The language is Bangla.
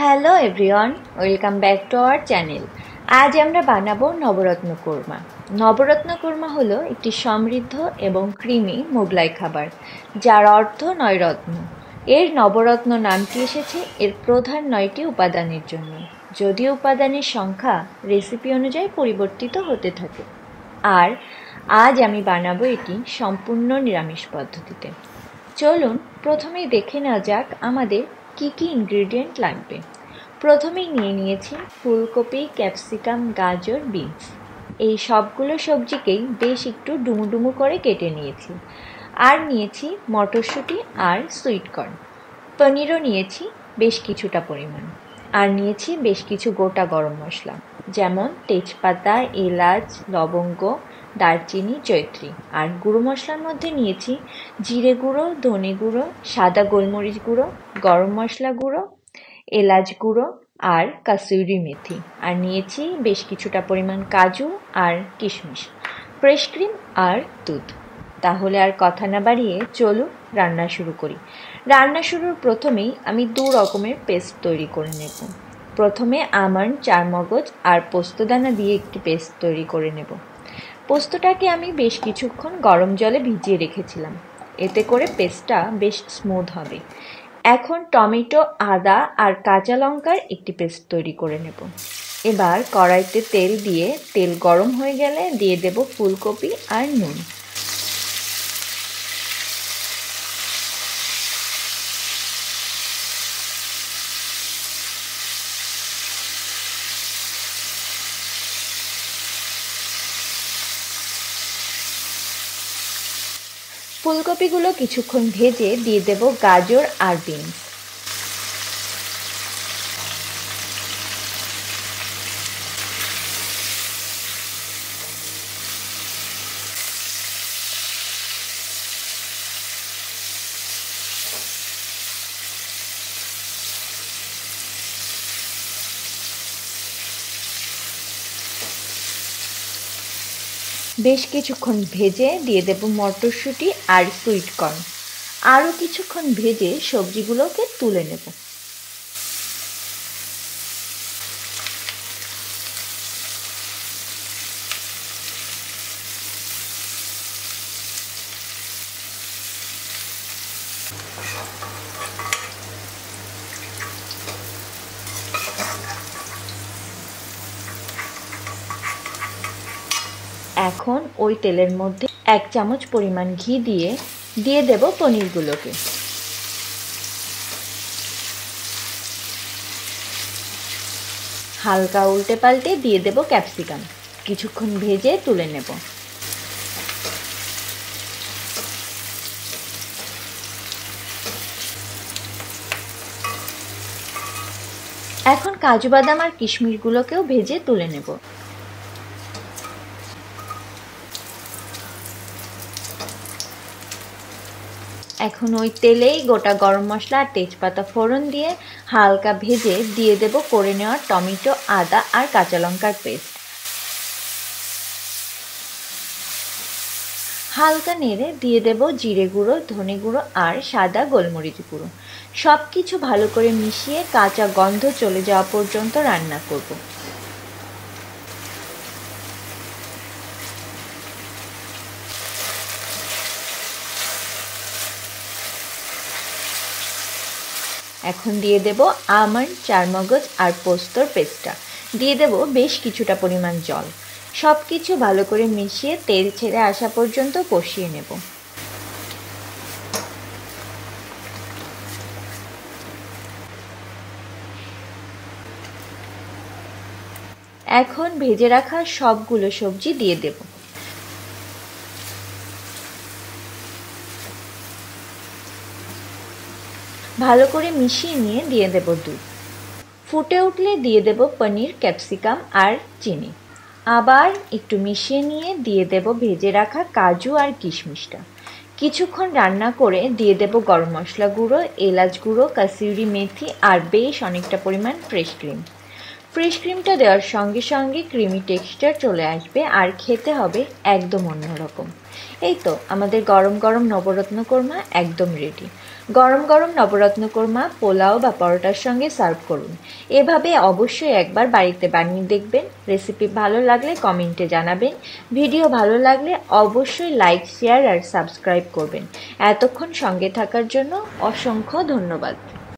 Hello everyone, welcome back to our channel. আজ আমরা বানাবো নবরত্ন কোরমা। নবরত্ন কোরমা হলো একটি সমৃদ্ধ এবং ক্রিমি মোগলাই খাবার, যার অর্থ ৯ রত্ন। এর নবরত্ন নামটি এসেছে এর প্রধান ৯টি উপাদানের জন্য, যদিও উপাদানের সংখ্যা রেসিপি অনুযায়ী পরিবর্তিত হতে থাকে। আর আজ আমি বানাবো এটি সম্পূর্ণ নিরামিষ পদ্ধতিতে। চলুন প্রথমেই দেখে নেওয়া যাক আমাদের কি কি ইনগ্রেডিয়েন্ট লাগবে। প্রথমেই নিয়েছি ফুলকপি, ক্যাপসিকাম, গাজর, বিনস। এই সবগুলো সবজিকেই বেশ একটু ডুমু ডুমু করে কেটে নিয়েছি। আর নিয়েছি মটরশুঁটি আর সুইট কর্ন। পনিরও নিয়েছি বেশ কিছুটা পরিমাণ। আর নিয়েছি বেশ কিছু গোটা গরম মশলা, যেমন তেজপাতা, এলাচ, লবঙ্গ, দারচিনি, জয়ত্রী। আর গুঁড়ো মশলার মধ্যে নিয়েছি জিরে গুঁড়ো, ধনে গুঁড়ো, সাদা গোলমরিচ গুঁড়ো, গরম মশলা গুঁড়ো, এলাচ গুঁড়ো আর কাসুরি মেথি। আর নিয়েছি বেশ কিছুটা পরিমাণ কাজু আর কিশমিশ, ফ্রেশ ক্রিম আর দুধ। তাহলে আর কথা না বাড়িয়ে চলুন রান্না শুরু করি। রান্না শুরুর প্রথমেই আমি 2 রকমের পেস্ট তৈরি করে নেব। প্রথমে আমন্ড, চারমগজ আর পোস্তদানা দিয়ে একটি পেস্ট তৈরি করে নেব। পোস্তটাকে আমি বেশ কিছুক্ষণ গরম জলে ভিজিয়ে রেখেছিলাম, এতে করে পেস্টটা বেশ স্মুথ হবে। এখন টমেটো, আদা আর কাঁচা লঙ্কার একটি পেস্ট তৈরি করে নেব। এবার কড়াইতে তেল দিয়ে তেল গরম হয়ে গেলে দিয়ে দেব ফুলকপি আর নুন। ফুলকপিগুলো কিছুক্ষণ ভেজে দিয়ে দেব গাজর আর বিনস। বেশ কিছুক্ষণ ভেজে দিয়ে দেব মটরশুঁটি আর সুইট কর্ন। আরও কিছুক্ষণ ভেজে সবজিগুলোকে তুলে নেব। এখন ওই তেলের মধ্যে 1 চামচ পরিমাণ ঘি দিয়ে দেব পনিরগুলোকে। হালকা উল্টে পাল্টে দিয়ে দেব ক্যাপসিকাম। কিছুক্ষণ ভেজে তুলে নেব। এখন কাজু বাদাম আর কিশমিশগুলোকেও ভেজে তুলে নেব। এখন ওই তেলেই গোটা গরম মশলা আর তেজপাতা ফোড়ন দিয়ে হালকা ভেজে দিয়ে দেব করে নেওয়া টমেটো, আদা আর কাঁচা লঙ্কার পেস্ট। হালকা নেড়ে দিয়ে দেব জিরে গুঁড়ো, ধনে গুঁড়ো আর সাদা গোলমরিচ গুঁড়ো। সব কিছু ভালো করে মিশিয়ে কাঁচা গন্ধ চলে যাওয়া পর্যন্ত রান্না করব। এখন দিয়ে দেব আমন্ড, চারমগজ আর পোস্তর পেস্টটা। দিয়ে দেব বেশ কিছুটা পরিমাণ জল। সব কিছু ভালো করে মিশিয়ে তেল ছেড়ে আসা পর্যন্ত কষিয়ে নেব। এখন ভেজে রাখা সবগুলো সবজি দিয়ে দেব। ভালো করে মিশিয়ে নিয়ে দিয়ে দেব দুধ। ফুটে উঠলে দিয়ে দেব পনির, ক্যাপসিকাম আর চিনি। আবার একটু মিশিয়ে নিয়ে দিয়ে দেব ভেজে রাখা কাজু আর কিশমিশটা। কিছুক্ষণ রান্না করে দিয়ে দেব গরম মশলা গুঁড়ো, এলাচ গুঁড়ো, কাসুরি মেথি আর বেশ অনেকটা পরিমাণ ফ্রেশ ক্রিম। ফ্রেশ ক্রিমটা দেওয়ার সঙ্গে সঙ্গে ক্রিমি টেক্সচার চলে আসবে আর খেতে হবে একদম অন্যরকম। এই তো আমাদের গরম গরম নবরত্ন কোরমা একদম রেডি। গরম গরম নবরত্ন কোরমা পোলাও বা পরোটার সঙ্গে সার্ভ করুন। এভাবে অবশ্যই একবার বাড়িতে বানিয়ে দেখবেন। রেসিপি ভালো লাগলে কমেন্টে জানাবেন। ভিডিও ভালো লাগলে অবশ্যই লাইক, শেয়ার আর সাবস্ক্রাইব করবেন। এতক্ষণ সঙ্গে থাকার জন্য অসংখ্য ধন্যবাদ।